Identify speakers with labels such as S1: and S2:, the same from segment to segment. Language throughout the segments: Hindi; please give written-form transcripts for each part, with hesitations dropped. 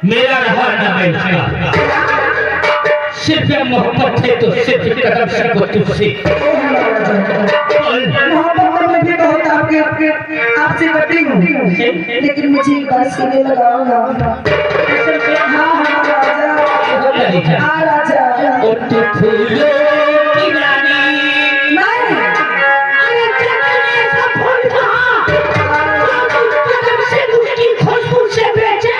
S1: मेरा रहा न बैठा, सिर्फ मोहब्बत है तो सिर्फ कदम सको तुझसे।
S2: मोहब्बत में भी बहुत आपसे कटिंग हूँ, लेकिन मुझे बात सुनने लगाऊंगा। हाँ राजा,
S1: और तू फूलों की रानी।
S2: नहीं,
S1: अरे चंदन ऐसा फूल कहाँ, कदम से उसकी खुशबू से बेचे।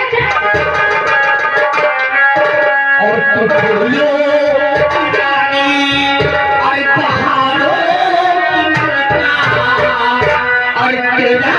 S1: और तू फूलों की रानी, अरे पहाड़ों की मलका, अरे तेरा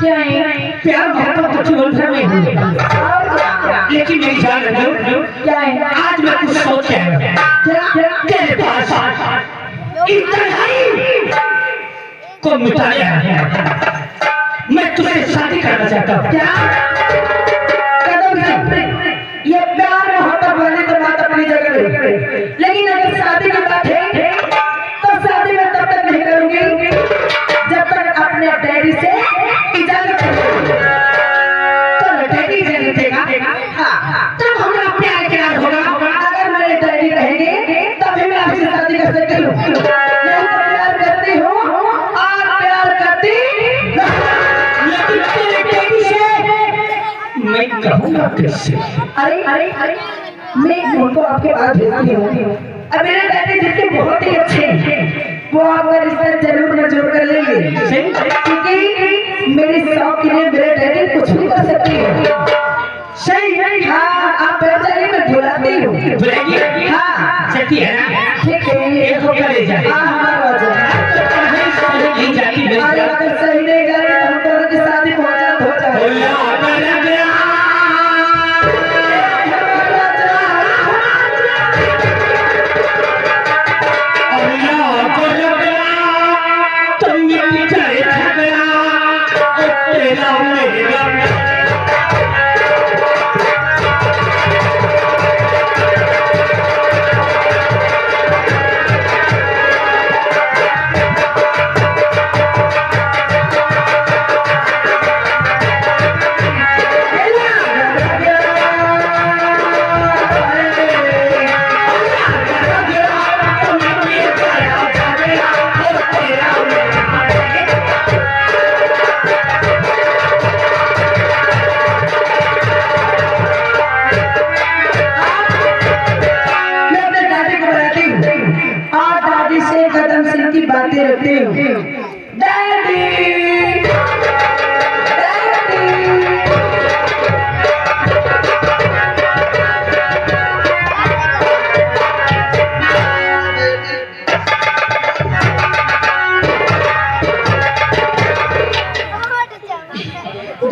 S2: क्या है?
S1: प्यार मोहब्बत तो जीवन भर में हुई, लेकिन मेरी जान
S2: क्या है?
S1: आज मैं कुछ सोच के आया हूं। तेरे पास इस तन्हाई को मिटाया है। मैं तुझसे शादी करना चाहता हूँ।
S2: क्या कदम से ये प्यार मोहब्बत वाली तो बात अपनी जगह है, लेकिन अगर शादी की बात है तो शादी में तब तक नहीं करूंगी जब तक अपने डैडी से इजाजत नहीं।
S1: तो डैडी इजाजत देगा, हाँ, तब हमारा प्यार क्या होगा।
S2: अगर मेरे डैडी कहेंगे तभी मैं आपसे शादी कर सकती हूँ। नहीं तो प्यार करती हूँ और प्यार करती
S1: लेकिन तेरे डैडी से मैं कहूँगा कैसे।
S2: अरे मैं उनको आपके पास भेजती हूँ। अब मेरे डैडी जिसके बहुत ही अच्छे हैं, वो आपका रिश्ता जरूर मंजूर कर लेंगे, क्योंकि मेरी शौक के लिए मेरे डैडी कुछ भी कर सकती है।
S1: सही है।
S2: हाँ, आप बैठ जाइए, मैं बुलाती हूँ।
S1: बुलाइए।
S2: हाँ,
S1: सती है ना,
S2: ठीक है,
S1: एक होकर ले जाए।
S2: हाँ हमारा
S1: नहीं जाती
S2: अगर सही नहीं जाती तो हम दोनों की शादी हो जाए।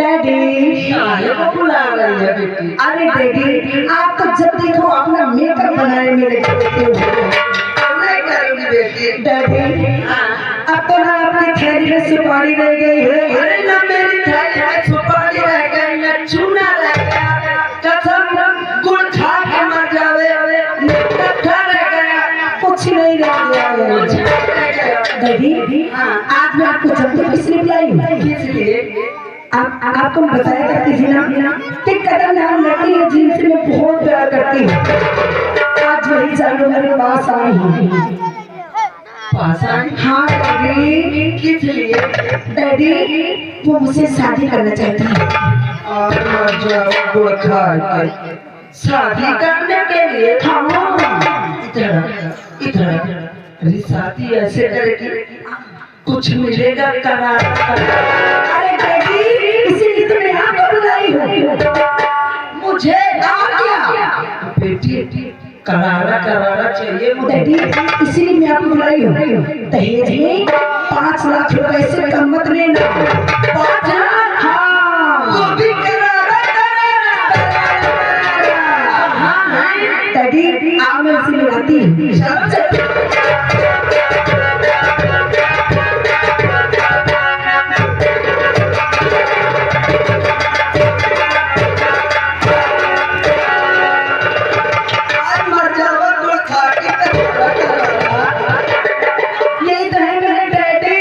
S2: डैडी
S3: काहे को बुला रही है बेटी?
S2: अरे डैडी आप तो जब देखो अपना मेकअप बनाने में लगे रहते हो।
S3: नहीं करूंगी बेटी।
S2: डैडी अब तो ना अपनी थैली में सुपारी रह गई है।
S3: अरे ना मेरी थैली में सुपारी रह गई, ना चूना रह गया, कसम गुड़ खा के मर जावे, कट्ठा रह गया,
S2: कुछ नहीं रह गया
S3: कुछ
S2: है।
S3: नहीं रह गया।
S2: डैडी आज मैं आपको जल्दी किसने बुलाई हूँ?
S3: किस लिए?
S2: आपको मैं बताया करती थी ना कि कदम नाम लड़की है जिनसे मैं बहुत प्यार करती हूँ। आज वही जानू मेरे पास आई हूँ।
S3: पास आई?
S2: हाँ डैडी।
S3: किस लिए?
S2: डैडी वो मुझसे शादी करना चाहती है।
S3: और मर जाओ गुड़ खा के। शादी करने के लिए?
S2: हाँ
S3: इधर इधर। अरे शादी ऐसे करेगी कुछ मिलेगा करार।
S2: अरे डैडी इसीलिए तो मैं आपको बुलाई हूँ।
S3: मुझे आ गया बेटी, करारा करारा चाहिए मुझे।
S2: डैडी इसीलिए मैं आपको बुलाई हूँ। दहेज में 5 लाख रुपए से कम मत लेना।
S3: 5 लाख?
S2: हाँ
S3: वो भी करारा करारा। हाँ
S2: डैडी आप मैं इसी बुलाती हूँ।
S3: मर जाओ गुड़ खा के करारा करारा।
S2: यही तो है मेरे डैडी।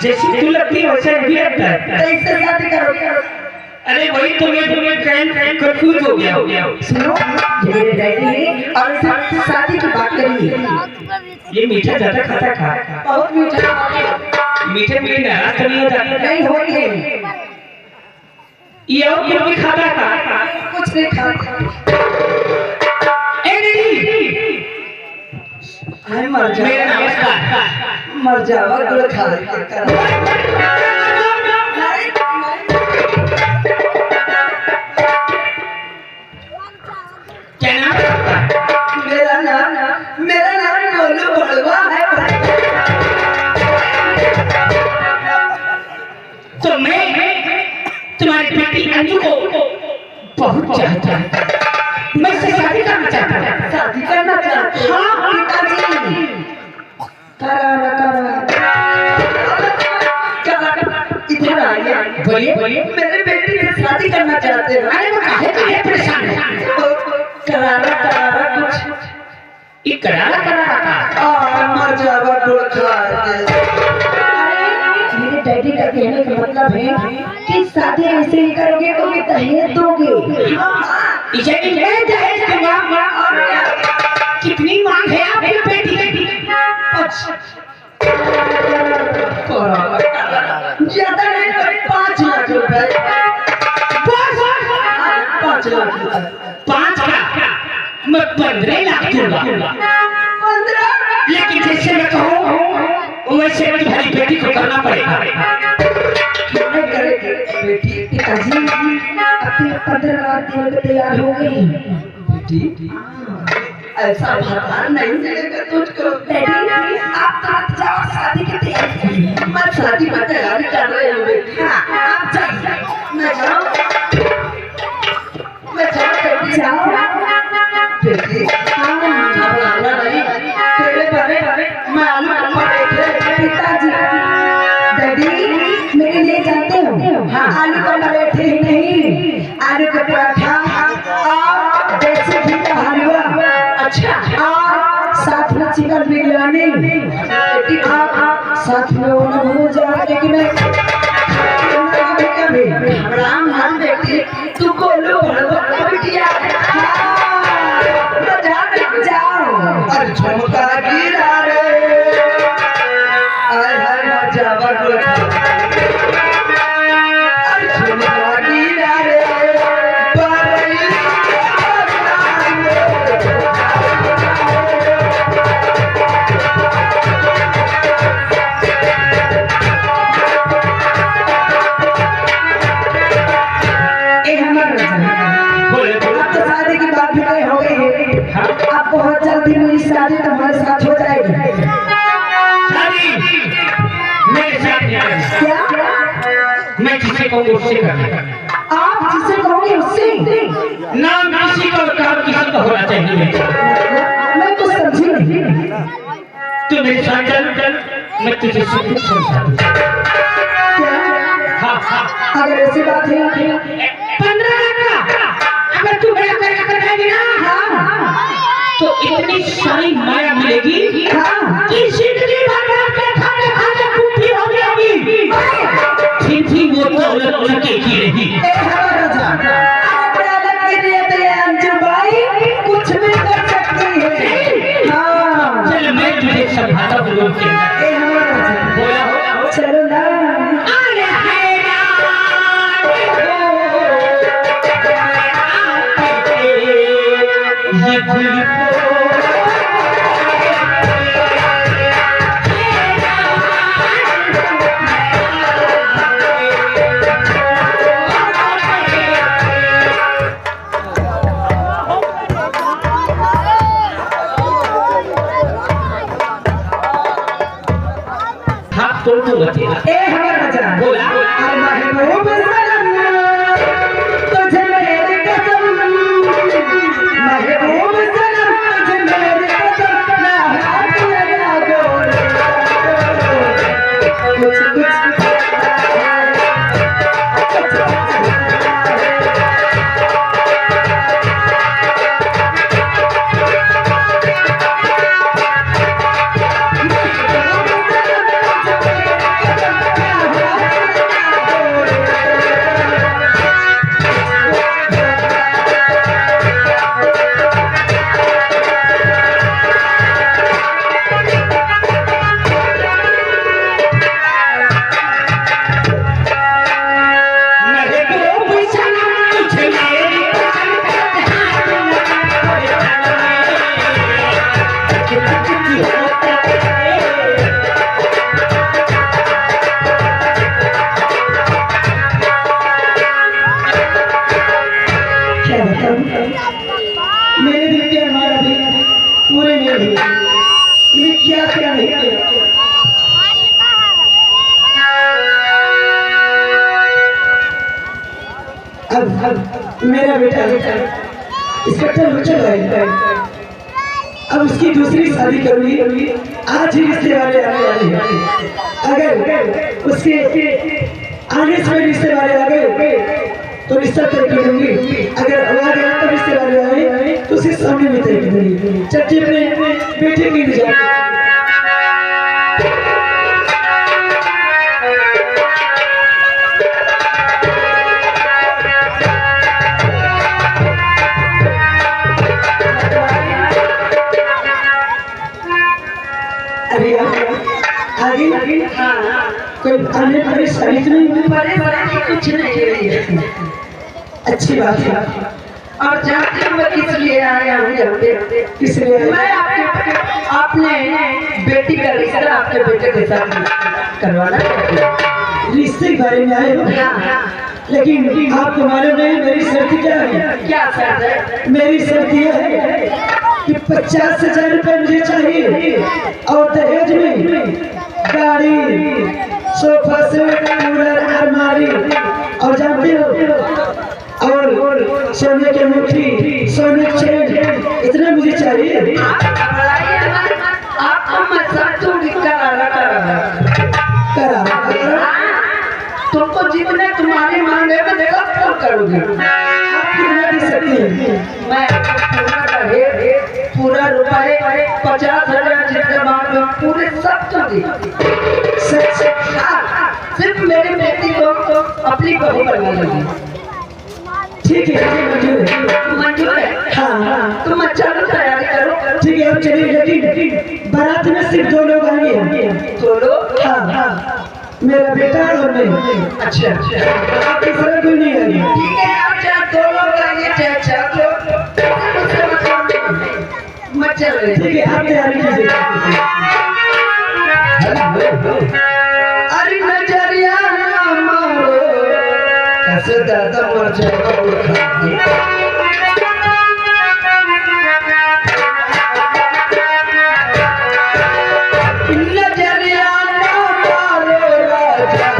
S1: जैसी तू लगती है वैसे भी लगता है।
S2: कैसे शादी करोगे?
S1: अरे वही तो मैं कंफ्यूज हो गया।
S2: सुनो ये मेरे डैडी है और इससे शादी की बात करेंगे।
S1: ये मीठा ज्यादा खाता खा
S2: बहुत मीठा।
S1: मीठे मीठे नाराज तो नहीं हो जाता?
S2: नहीं होंगे।
S1: ये और क्यों भी खाता था?
S2: कुछ नहीं खाता।
S1: ए दीदी
S3: हाय मर जाओ।
S1: मेरा नमस्कार।
S3: मर जाओ गुड़ खा के करारा।
S1: क्या नाम है आपका?
S3: मेरा नाम गोलू बड़वा है।
S1: तो मैं तुम्हारी बेटी अंजू को बहुत चाहता हूँ। मैं इससे शादी करना चाहता हूँ।
S3: शादी करना चाहते हो?
S1: हाँ
S3: पिताजी
S2: करारा
S3: इधर आइए।
S1: बोलिए।
S3: मेरे बेटी से शादी करना चाहते हो?
S1: अरे वो काहे परेशान है?
S3: करारा करारा कुछ
S1: ये करारा था।
S3: मर जाओ गुड़ खा के।
S2: मेरे डैडी का कहने का मतलब है कि शादी ऐसे ही करोगे तो भी दहेज दोगे।
S1: इसे भी ले दहेज दूंगा। कितनी मांग है आपकी बेटी की?
S3: ज्यादा नहीं 5 लाख रुपए। 5 लाख रुपए।
S1: 5 का मैं 15 लाख दूंगा।
S3: 15?
S1: लेकिन जैसे मैं कहूँ वैसे तुम्हारी बेटी को करना पड़ेगा।
S3: क्यों नहीं करेगी बेटी?
S2: पिताजी अपने 15 लाख देने को तैयार हो गए।
S3: बेटी ऐसा भगवान नहीं मिलेगा तुझको।
S2: डैडी आप तुरंत जाओ शादी की तैयारी करिए।
S3: मैं शादी में तैयारी कर रही हूँ बेटी।
S2: आप जाइए।
S3: मैं जाऊँ? मैं जाऊँ
S2: जाओ।
S3: बेटी? घबराना नहीं। तेरे बारे मैं आलू का पराठा।
S2: पिताजी डैडी मेरे लिए जानते हो?
S3: हाँ।
S2: आलू का पराठे ही नहीं, आलू का पराठा और देसी घी का हलवा।
S3: अच्छा।
S2: और साथ में चिकन बिरयानी। आप साथ में वो हो जाए लेकिन मैं कभी
S3: राम नाम बेटी तू गोलू बड़वा का बिटिया है।
S2: जाओ।
S3: और झुमका गिरा रे। आय हाय मर जावा गुड़ खा के। और झुमका गिरा रे।
S2: अब तो शादी की बात भी तय हो गई है। अब बहुत जल्दी मेरी शादी तुम्हारे साथ हो जाएगी।
S1: शादी मेरे साथ कहूँगा उससे करना।
S2: आप जिसे कहोगे उससे?
S1: नाम किसी का और काम किसी का होना चाहिए।
S2: मैं कुछ समझी नहीं।
S1: तू मेरे साथ चल, मैं तुझे सब कुछ समझा दूँ। हाँ हाँ,
S2: अगर ऐसी बात है
S1: 15 लाख का अगर तू मेरा कर खाएगी ना,
S2: हाँ
S1: तो इतनी सारी माया मिलेगी
S2: हाँ
S1: कि जिंदगी भर में खाने खाने भूखी हो जाएगी, फिर भी वो दौलत उनकी की रहेगी।
S2: ए हमारा राजा, आप दौलत के लिए तो ये अंजू बाई कुछ भी कर सकती है। हाँ
S1: चल मैं तुझे समझाता हूँ लोग के अंदर।
S2: ए हमारा राजा,
S1: बोला
S2: चलो ना।
S1: अरे ये हाथ तोड़ दूंगा तेरा।
S2: ए हमारा राजा,
S1: बोला
S2: अरे महबूब सनम, तुझे मेरी कसम, महबूब सनम, तुझे मेरी कसम, ना हाथ लगा गोरे, कुछ मेरे दिल के हमारा दिल पूरे नहीं हुए, ये क्या क्या नहीं किया। अब मेरा बेटा इसका चल है, अब उसकी दूसरी शादी करूंगी, आज ही रिश्ते वाले आने वाले हैं। अगर उसके आगे से रिश्ते वाले आ गए तो रिश्ता तय कर दूंगी, अगर आ गया तो रिश्ते वाले आए तो उसी सामने में तय कर दूंगी। चट्टी अपने बेटे की इंतजार। अरे आगे कोई आने वाली शादी नहीं,
S3: बड़े कुछ नहीं है।
S2: अच्छी बात है।
S3: और जानते हो मैं किस लिए आया हूँ यहाँ पे?
S2: किस लिए?
S3: मैं आपने बेटी का रिश्ता आपके बेटे के साथ करवाना चाहती हूँ।
S2: रिश्ते के बारे में आए हो, लेकिन आपको मालूम नहीं मेरी शर्त क्या है?
S3: क्या शर्त है?
S2: मेरी शर्त यह है कि 50,000 रुपए मुझे चाहिए और दहेज में गाड़ी, सोफा सेट, कूलर, अलमारी और जानते हो और सोने के मुट्ठी, सोने के चेन, इतना मुझे चाहिए।
S3: आपको मैं सब
S2: करा
S3: तुमको जितने तुम्हारी मांगे मैं देखो क्यों करोगे?
S2: आप कितना दे सकते हैं?
S3: मैं पूरा रुपए 50,000 जितने मांगे पूरे सब तो दी। सिर्फ मेरी बेटी को अपनी बहू बना लगी।
S2: ठीक है, मंजूर है।
S3: मंजूर है?
S2: हाँ
S3: तुम अच्छा तैयारी करो।
S2: ठीक है, हम चलिए। लेकिन बारात में सिर्फ 2 लोग आएंगे।
S3: 2 लोग?
S2: हाँ, मेरा बेटा और मैं।
S3: अच्छा
S2: आपकी तरह कोई नहीं आएगी।
S3: ठीक है, आप चाहे 2 लोग आइए चाहे 4 लोग, मैं चल रही।
S2: ठीक है, आप तैयारी कीजिए।
S3: अरे नजरिया ना मारो कैसे दर्द मर जाएगा। नजरिया ना मारो राजा,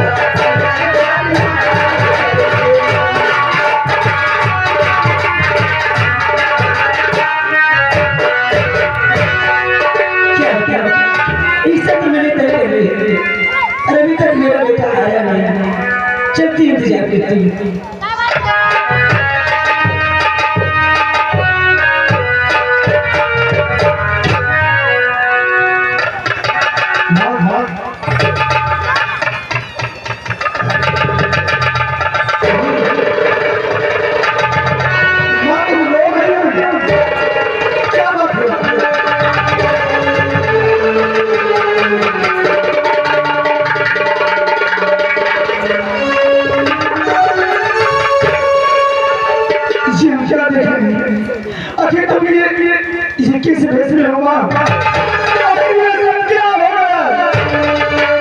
S1: देती। आखिर तुम ये किस भेष में हुआ? अरे ये सब क्या हो रहा है?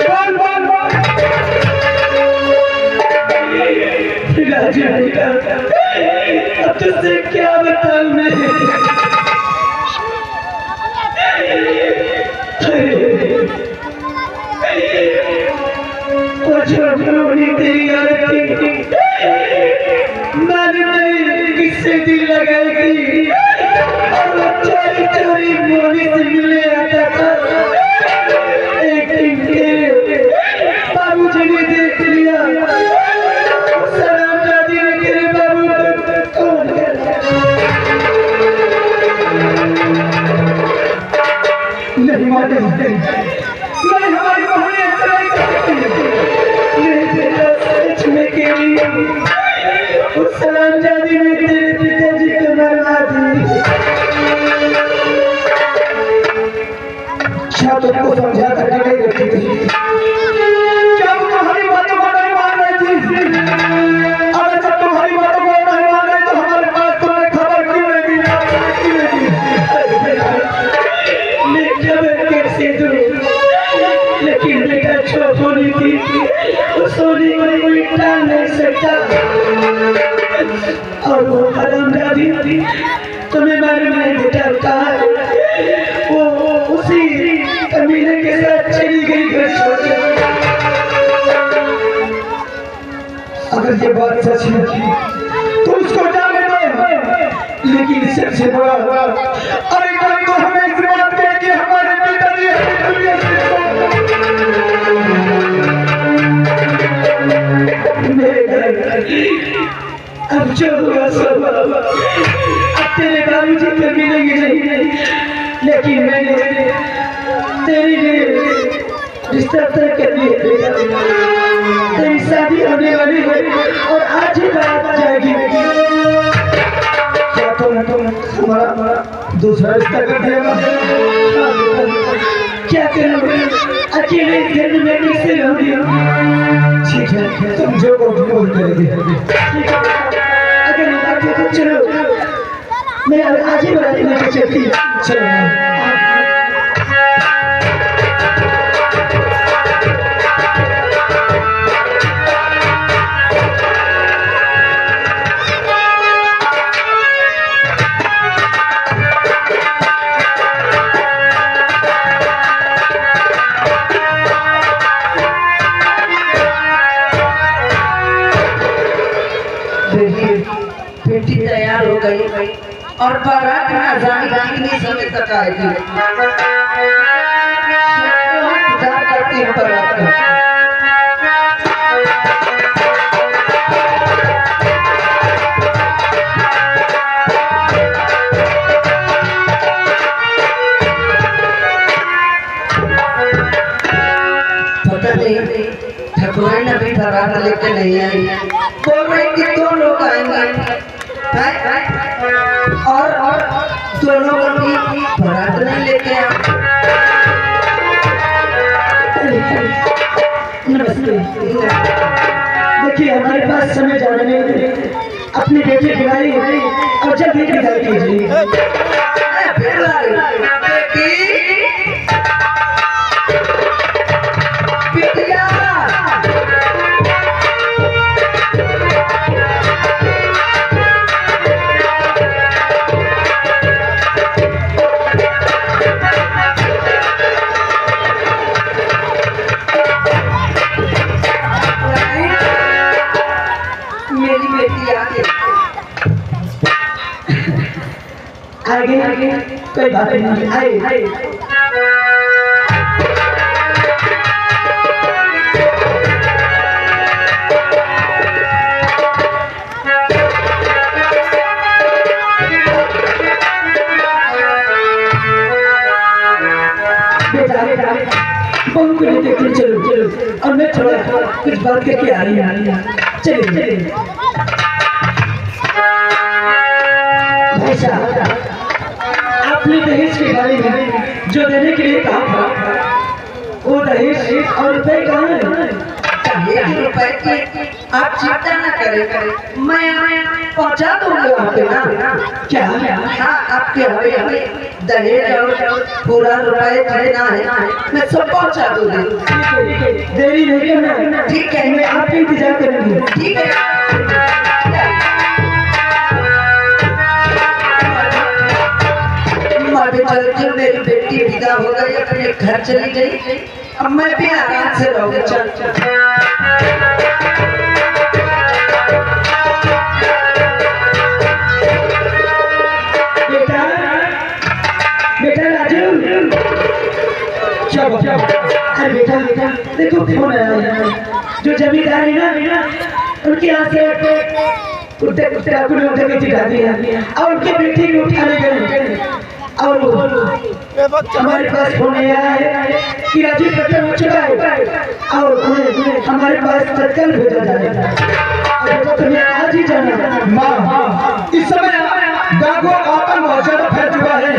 S1: बोल बोल बोल। राजा अब तुझसे क्या बताऊं मैं? तेरी मैंने किससे दिल लगाई और वो चोरी चोरी मोरी से मिले आता था। एक दिन के बाबूजी ने देख लिया, सलाम दादी ने तेरे बाबू को कौन कर नहीं माने मैं हमारी बहनें चलाई करती नहीं बेटा सच में केली उस सलाम दादी ने तेरे पिताजी को मरवा दी। क्या तुमको समझा कर नहीं रखी थी? क्या वो तुम्हारी बातों को नहीं मान रही थी? अगर जब तुम्हारी बातों को नहीं मान रही तो हमारे पास तुम्हें खबर क्यों नहीं दी? मैं खबर कैसे दूं? लेकिन बेटा जो सोनी थी उस सोनी को कोई टाल नहीं सकता। और वो हराम दादी तुम्हें मालूम नहीं बेटा कहा वो उसी कमीने के साथ चली गई घर छोड़कर। अगर ये बात सच है तो उसको जाने दो, लेकिन सबसे बड़ा अरे कल तो हमें इस बात पे कि हमारे पिताजी हमें दुनिया से अब जो हुआ सब अब तेरे बाबूजी तो मिलेंगे नहीं, लेकिन मैंने तेरे लिए रिश्ता तय कर लिया। तेरी शादी होने वाली है और आज ही बात जाएगी। क्या तुम हमारा दूसरा रिश्ता कर दिया? क्या करोगे अकेले घर में कैसे रहोगे? ठीक है तुम जो बोल करोगे। अगर बात तो चलो मैं आज ही बात लेकर चलती हूँ। चलो
S3: बेटी तैयार हो गई और बारात में जाने कितने समय तक आएगी? इंतजार करती है बारात का। पता नहीं ठाकुराइन अभी बारात लेके नहीं आई, बोल रही कि 2 लोग आएंगे और दोनों की बारात नहीं लेके आ।
S1: देखिए हमारे पास समय ज्यादा नहीं, अपनी बेटी बुलाई और जल्दी विदाई कीजिए। आगे कोई बात नहीं आए। बहू को लेके तुम चलो चलो और मैं थोड़ा कुछ बात करके आ रही हूँ। चलिए भाई साहब, आपने दहेज के बारे में जो देने के लिए कहा था, वो दहेज और रुपए कहाँ है?
S3: रुपए की आप चिंता न करें, मैं पहुंचा दूंगा वहाँ पे ना।
S1: क्या?
S3: हाँ, आपके हमें दहेज और पूरा रुपए जितना है मैं सब पहुंचा दूंगी।
S1: देरी नहीं करना।
S3: ठीक है,
S1: मैं आपका इंतजार करूंगी।
S3: ठीक है। चलते मेरी बेटी विदा हो गई, अपने घर चली गई, अब मैं भी आराम से रहूंगी। चल
S1: बेटा बेटा राजू, क्या अरे बेटा देखो फोन आया। जो जमींदार है ना, उनके यहाँ से उठा के चिढ़ा दिया और उनकी बेटी को उठाने गए और हमारे पास फोन आया है कि राजू पट्टन हो चुका है और उन्हें हमारे पास तत्काल भेजा जाएगा। तुम्हें आज ही जाना।
S4: माँ, इस समय गाँव आतंक बहुत ज्यादा फैल चुका है।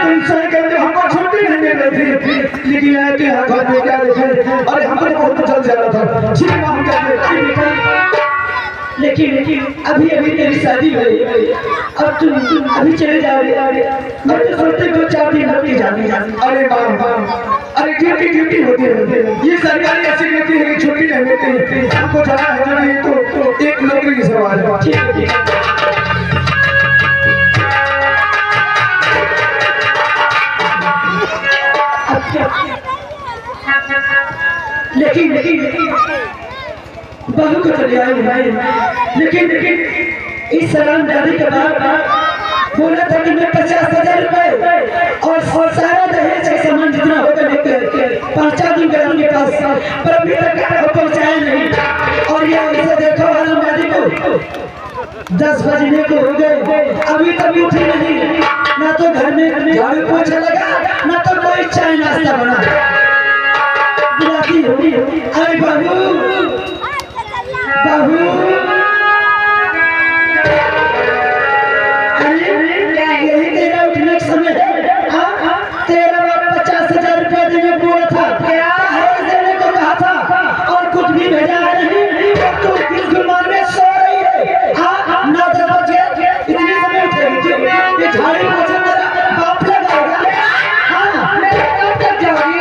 S4: तुमसे कहते हमको छुट्टी नहीं मिल रही थी, लेकिन है कि घर में क्या देखे, अरे हमको तो बहुत जल्द जाना था। ठीक है, हम कहते
S1: लेकिन अभी तेरी शादी हुई और तुम अभी चले जाओगे। मैं तो सोचते 2-4 दिन लग जाती।
S4: अरे माँ, अरे ड्यूटी होती है। ये सरकारी ऐसी ड्यूटी है कि छुट्टी नहीं मिलती। हमको जाना है नहीं तो एक नौकरी की सवाल है।
S1: ठीक है। लेकिन बहू को चले आए भाई। लेकिन इस सलाम दादी के बाद बोला था कि मैं 50,000 रुपए और सारा दहेज का सामान जितना होगा लेकर पहुंचा दूंगा उनके पास, पर अभी तक पहुंचाया नहीं। और ये ऐसे देखो आलमबाजी को 10 बजने को हो गए, अभी तक उठी नहीं। ना तो घर में झाड़ू पोछा लगा, ना तो कोई चाय नाश्ता बना। बुलाती होगी, अरे बहू बहू, यही तेरा उठने का समय है। तेरा बाप 50,000 रुपया देने को बोला था, देने को कहा था और कुछ भी भेजा है नहीं। और तू किस गुमान में सो रही है? 9-10 बजे इतनी समय उठेगी? ये झाड़ी पोछा मेरा बाप लगाएगा।
S3: मेरे घर तक जाओगी,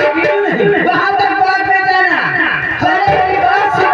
S3: वहाँ तक बात में जाना। पहले मेरी बात सुनो।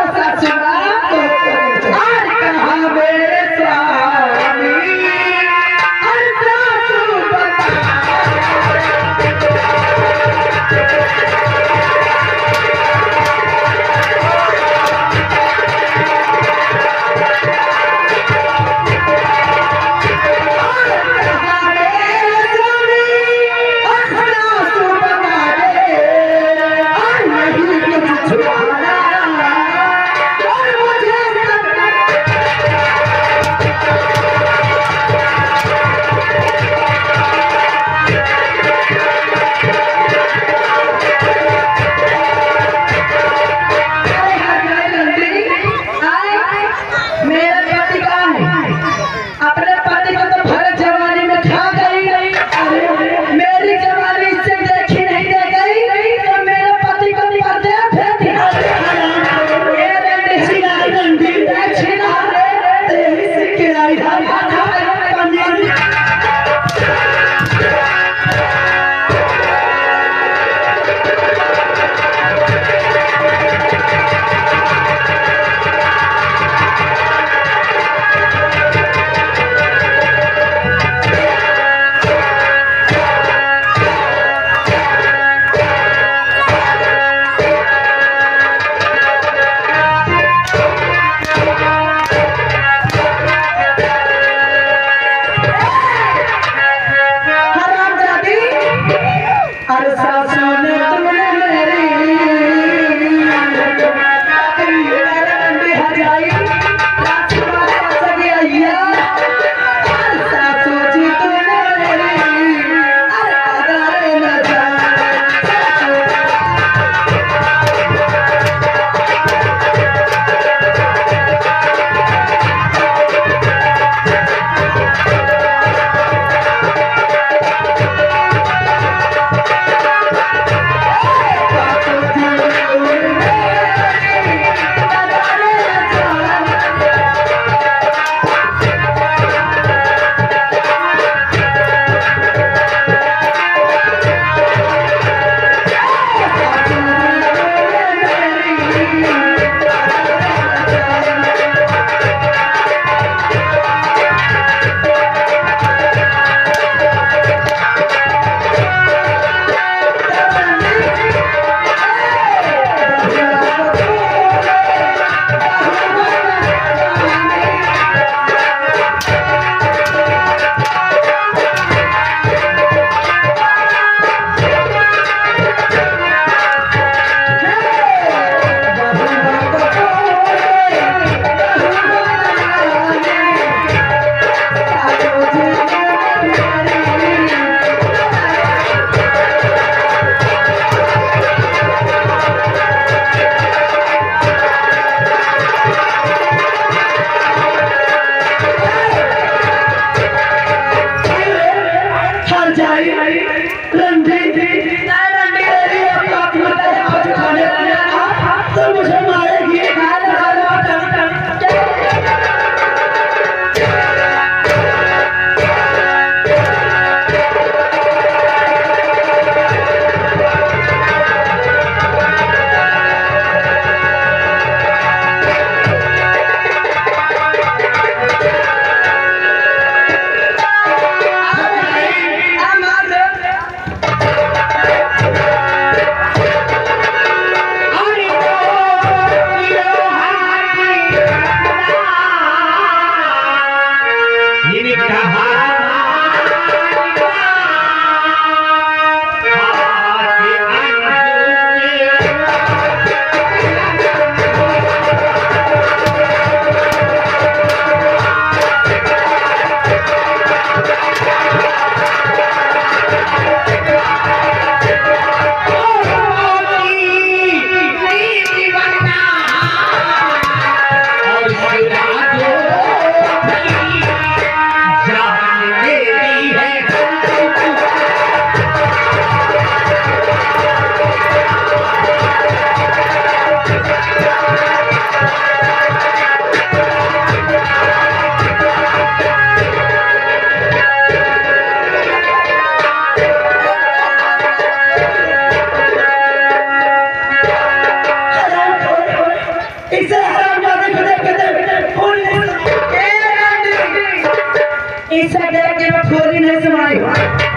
S1: इसे हरामजादे को देख के फूल नहीं
S2: इसे देख के मैं फूल नहीं समाई